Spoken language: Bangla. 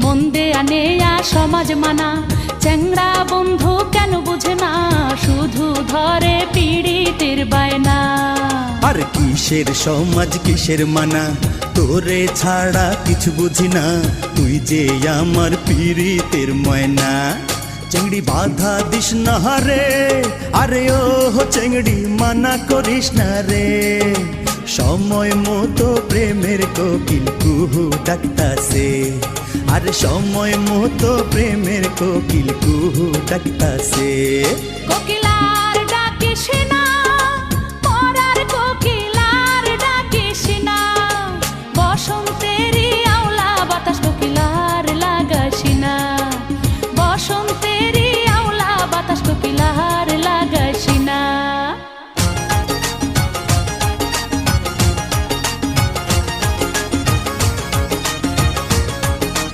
মন দেয়া নেয়া সমাজ মানা, চ্যাংড়া বন্ধু কেন বুঝে না, শুধু ধরে পীড়িতের বায়না। আর কিসের সমাজ কিসের মানা, তোরে ছাড়া কিছু বুঝি না, তুই যে আমার পীড়িতের ময়না। চেংড়ি বাধা দিস না রে, আরে ও চেংড়ি মানা করিস না রে, সময় মতো প্রেমের কোকিল কুহু ডাকতাছে, আরে সময় মতো প্রেমের কোকিল কুহু ডাকতাছে। কোকিল